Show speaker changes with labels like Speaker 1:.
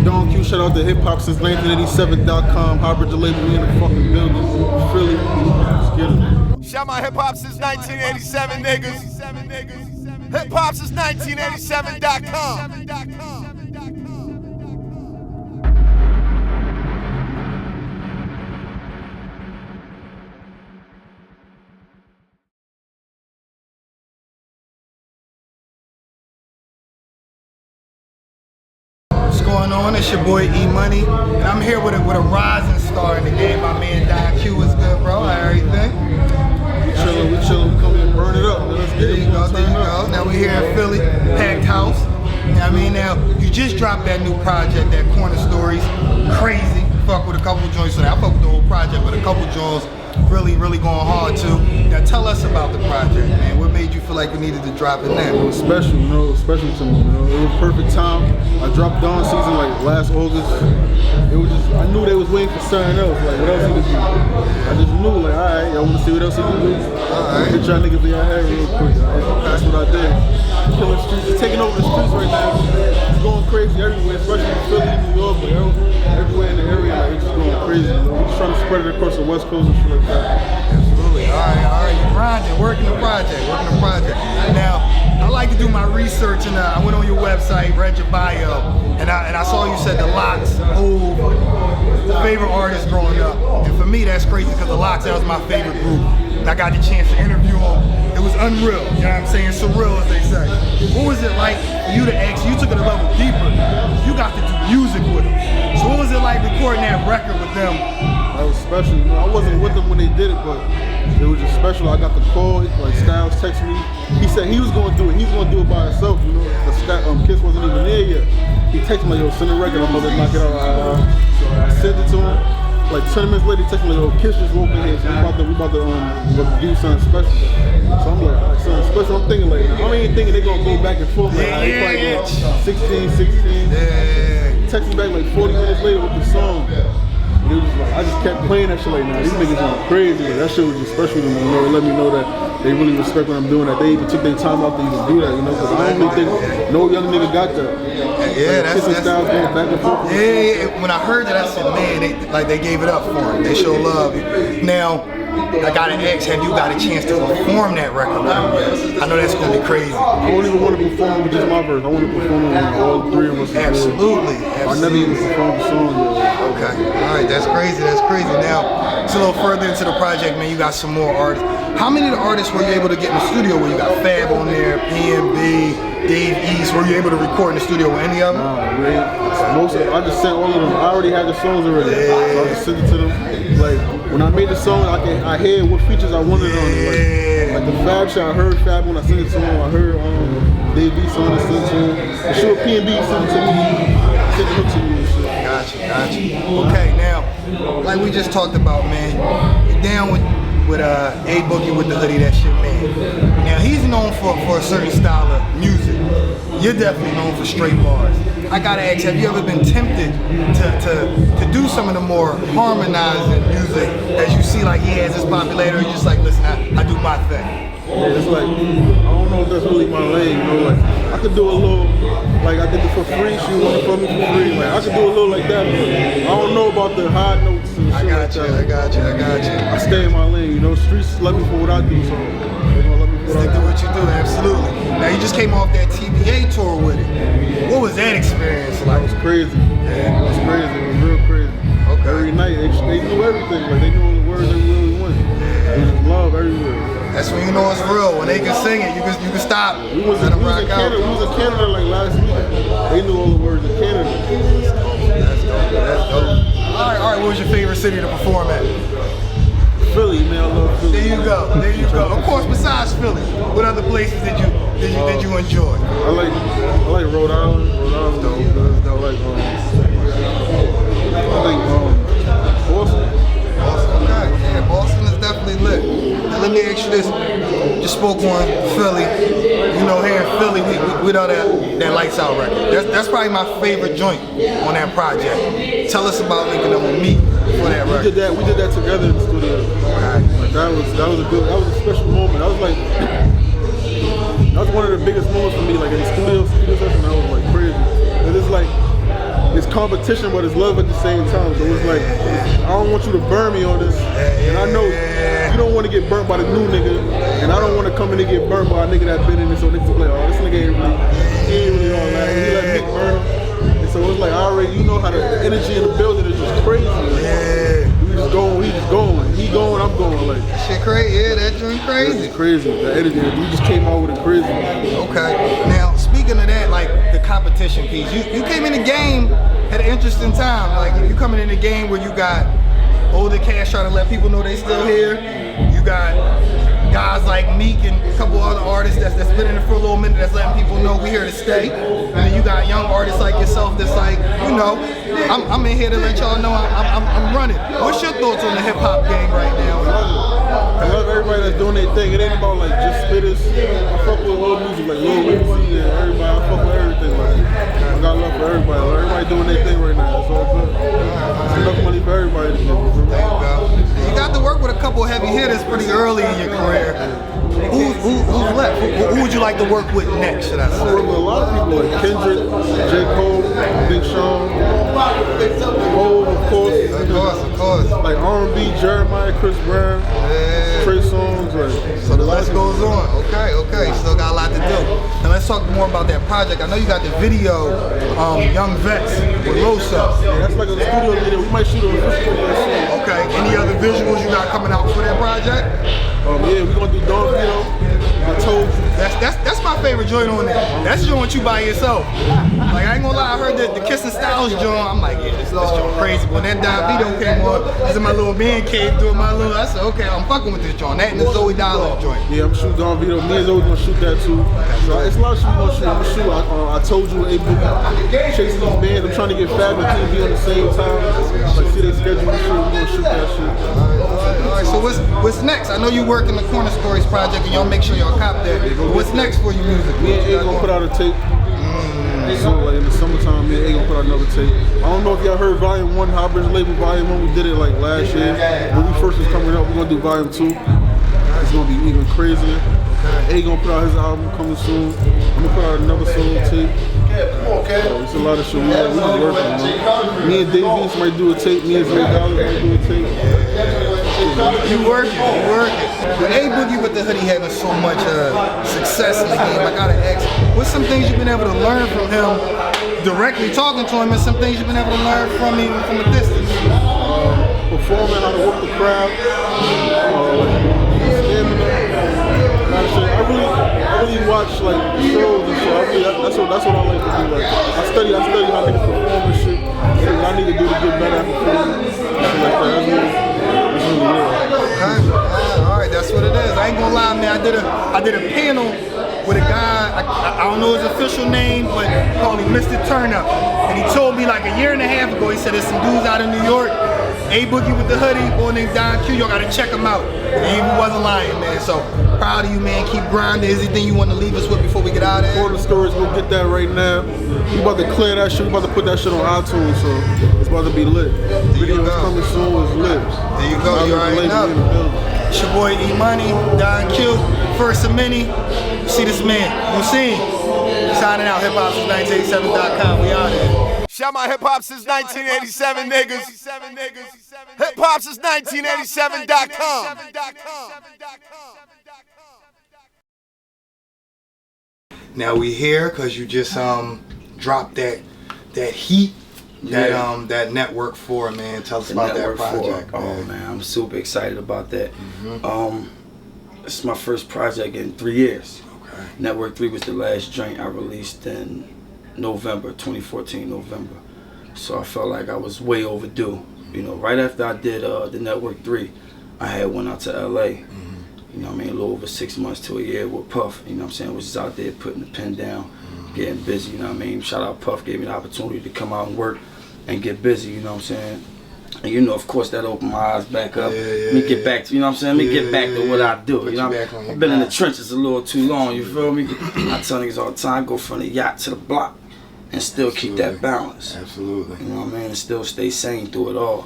Speaker 1: Don Q, shout out to hiphopsince1987.com. Hopper the label, we in the fucking building. Philly, let's get it.
Speaker 2: Shout out hip hop since 1987, niggas. Hiphopsince1987.com.
Speaker 3: What's going on? It's your boy E-Money, and I'm here with a rising star in the game. My man Don Q is good, bro. How everything?
Speaker 1: We chillin', we come here and burn it up. Let's get it.
Speaker 3: There you go. Now we here in Philly, packed house. You know what I mean? Now, you just dropped that new project, that Corner Stories. Crazy. Fuck with a couple joints. I fuck with the whole project, but a couple joints really going hard too. Now tell us about the project, man. What made you feel like you needed to drop it now?
Speaker 1: It was special, you know, special to me, you know. It was perfect time. I dropped Dawn season like last August. It was just, I knew they was waiting for something else, like what else he could do. I just knew, like, alright, y'all wanna see what else he can do? Alright. Hit y'all niggas in your head real quick. That's what I did. Killing streets, it's taking over the streets right now. It's going crazy everywhere, especially in Philly, New York, but everywhere in the area, like, it's just going crazy. You know? We're just trying to spread it across the West Coast and shit like that.
Speaker 3: Absolutely. All right. You grinding, working the project. Now, I like to do my research, and I went on your website, read your bio, and I saw you said the Lox, favorite artist growing up. And for me, that's crazy because the Lox, that was my favorite group. And I got the chance to interview them. It was unreal, you know what I'm saying? Surreal, as they say. What was it like for you to ask? You took it a level deeper. You got to do music with them. So what was it like recording that record with them?
Speaker 1: That was special. You know, I wasn't with them when they did it, but it was just special. I got the call, like Styles texted me. He said he was gonna do it. He's gonna do it by himself, you know. The Kiss wasn't even there yet. He texted me like, yo, send the record, I'm gonna knock it out. So I sent it to him. Like 10 minutes later, he texted me like, yo, Kiss just woke in here, so we about to do something special. So I'm like, alright, something special. I'm thinking like, I'm even thinking they're gonna go back and forth. Like, they probably go 16. He texted me back like 40 minutes later with the song. And it was like, I just kept playing that shit like, nah, these niggas going crazy. Like, that shit was just special to me, you know. It let me know that they really respect what I'm doing, that they even took their time out to even do that, you know, because I don't really think no young nigga got that.
Speaker 3: Yeah,
Speaker 1: like, that's Styles going back and forth.
Speaker 3: Yeah, when I heard that, I said, man, they gave it up for him. They show love. Now, I gotta ask, have you got a chance to perform that record with him? I know that's gonna be crazy.
Speaker 1: I don't even want to perform with just my verse. I want to perform with all three of us.
Speaker 3: Absolutely.
Speaker 1: I never even performed the song yet.
Speaker 3: Okay, all right, that's crazy. Now, it's a little further into the project, man. You got some more artists. How many of the artists were you able to get in the studio with? You got Fab on there, PNB, Dave East. Were you able to record in the studio with any of them?
Speaker 1: Nah, really. I just sent all of them. I already had the songs already. Yeah. So I just sent it to them. Like, when I made the song, I heard what features I wanted on it. Like the Fab shit, I heard Fab when I sent it to him. I heard Dave East on it, sent it to him. The shit with PNB sent it to me. Sent it to me and shit.
Speaker 3: Gotcha. Okay, now, like we just talked about, man, you're down with A-Boogie Wit The Hoodie, that shit, man. Now, he's known for a certain style of music. You're definitely known for straight bars. I gotta ask, have you ever been tempted to do some of the more harmonizing music as you see like he has his popularity, or you're just like, listen, I do my thing?
Speaker 1: Yeah, it's like, I don't know if that's really my lane, you know, like, I could do a little, like I did it for free, she wanted for me for free, like, I could do a little like that, but I don't know about the high notes and shit like that.
Speaker 3: I got you.
Speaker 1: I stay in my lane, you know, streets love me for what I do, so they gonna love me for
Speaker 3: what I do. What you do, absolutely. Now, you just came off that TBA tour with it. What was that experience like?
Speaker 1: It was crazy, man. It was crazy, it was real crazy.
Speaker 3: Okay.
Speaker 1: Every night, they knew everything, like, they knew all the words they really wanted. It was just love everywhere.
Speaker 3: That's when you know it's real. When they can sing it, you can stop.
Speaker 1: We was in Canada like last week. They knew all the words in Canada.
Speaker 3: That's dope. All right. What was your favorite city to perform at?
Speaker 1: Philly, man. I love Philly.
Speaker 3: There you go. Of course, besides Philly, what other places did you enjoy?
Speaker 1: I like Rhode Island. Dope. I like Boston.
Speaker 3: Okay. Yeah, Boston is definitely lit. Now, let me ask you this. You spoke on Philly. You know, here in Philly, we know that Lights Out record. That's probably my favorite joint on that project. Tell us about linking up with Meek for that record.
Speaker 1: We did that together in the studio. Right. Like, that was a special moment. That was one of the biggest moments for me. Like in the studio session, that was like crazy. And it's like it's competition, but it's love at the same time. So it's like, I don't want you to burn me on this. And I know you don't want to get burnt by the new nigga, and I don't want to come in and get burnt by a nigga that been in it. So niggas be like, oh, this nigga ain't really all that. He let Meek burn him. And so it's like, I already, you know how the energy in the building is just crazy. Like, we just going. He going, I'm going. Like,
Speaker 3: shit crazy. Yeah, that joint crazy.
Speaker 1: It's crazy. The energy, we just came out with it crazy.
Speaker 3: Okay. Now, speaking of that, like the competition piece, you came in the game at an interesting time. Like, you coming in the game where you got older cats trying to let people know they still here. You got guys like Meek and a couple other artists that's been in it for a little minute, that's letting people know we here to stay. And then you got young artists like yourself that's like, you know, I'm in here to let y'all know I'm running. What's your thoughts on the hip hop game right now?
Speaker 1: I love everybody that's doing their thing. It ain't about like just spitters. I fuck with old music like Lil Uzi and everybody. I fuck with everything. Like, I got love for everybody. Like, everybody doing their thing right now. It's all good. There's enough money for everybody to get.
Speaker 3: You got to work with a couple heavy hitters pretty early in your career. Who's left? Who would you like to work with next, should I say?
Speaker 1: I work with a lot of people like Kendrick, J. Cole, Big Sean, Cole, of course.
Speaker 3: Of course.
Speaker 1: Like R&B, Jeremiah, Chris Brown, Trey Songz. Like,
Speaker 3: so the list goes on. Okay. Still got a lot to do. Now let's talk more about that project. I know you got the video, Young Vets with Loso.
Speaker 1: Yeah, that's like a studio video. We might shoot a video soon.
Speaker 3: Okay. Any other visuals you got coming out for that project?
Speaker 1: Yeah, we're gonna do Don Vito. I told you.
Speaker 3: That's my favorite joint on there. That's the joint you by yourself. Like, I ain't gonna lie, I heard the Kissing Styles joint. I'm like, yeah, this joint crazy. But when that Don Vito came on, I was in my little man cave doing my little, I said, okay, I'm fucking with this joint. That and the Zoe Dollar joint.
Speaker 1: Yeah, I'm shooting Don Vito. Me and Zoe gonna shoot that too. So it's a lot of shit we gonna shoot. I told you, A-Boogie, chasing these bands. I'm trying to get Fab and TV on the same time. Like, see they schedule and shit. We gonna shoot that shit.
Speaker 3: All right, so what's next? I know you work in the Corner Stories project, and y'all make sure y'all cop that. What's next for you musically?
Speaker 1: Me and A gonna put out a tape. So like in the summertime, me and A gonna put out another tape. I don't know if y'all heard Volume 1, Hotbridge Label Volume 1. We did it like last year. When we first was coming up, we're gonna do Volume 2. It's gonna be even crazier. A gonna put out his album coming soon. I'm gonna put out another solo tape. It's a lot of shit we working on. Me and Davies might do a tape. Me and Zoe Dollar might do a tape.
Speaker 3: You working. With A-Boogie Wit The Hoodie having so much success in the game, I gotta ask, what's some things you've been able to learn from him, directly talking to him, and some things you've been able to learn from him from a distance?
Speaker 1: Performing, how to work the crowd, stamina. I really watch like shows and shit. That's what I like to do. Like, I study how niggas perform and shit. Things I need to do to get better at performing. Shit like that. That's really real.
Speaker 3: Alright, that's what it is. I ain't gonna lie, man. I did a panel with a guy, I don't know his official name, but called him Mr. Turnup. And he told me like a year and a half ago, he said there's some dudes out in New York, A-Boogie Wit The Hoodie, boy named Don Q, y'all gotta check him out. And he wasn't lying, man. So proud of you, man. Keep grinding. Is there anything you want to leave us with before we get out of here?
Speaker 1: Corner Stories, go get that right now. We about to clear that shit. We about to put that shit on iTunes, so it's about to be lit. Videos coming soon is lit.
Speaker 3: There you go. You already know. It's your boy E-Money, Don Q, first of many. See this man. You see him. Signing out. HipHop1987.com. We out here.
Speaker 2: Shout my hip hop since 1987, niggas. Hip hop since 1987.com.
Speaker 3: Now we here because you just dropped that heat that Network 4, man. Tell us about that project.
Speaker 4: Oh man, I'm super excited about that. It's my first project in 3 years.
Speaker 3: Okay.
Speaker 4: Network 3 was the last joint I released in November 2014, November. So I felt like I was way overdue. You know, right after I did the Network 3, I had went out to LA. You know what I mean, a little over 6 months to a year with Puff, you know what I'm saying, was just out there putting the pen down, getting busy, you know what I mean. Shout out Puff, gave me the opportunity to come out and work and get busy, you know what I'm saying. And you know, of course, that opened my eyes back up. Me get back to, you know what I'm saying, me get back to what I do, you know. I've been in the trenches a little too long, you feel me? I tell niggas all the time, go from the yacht to the block and still keep that balance.
Speaker 3: Absolutely.
Speaker 4: You know what I mean, and still stay sane through it all.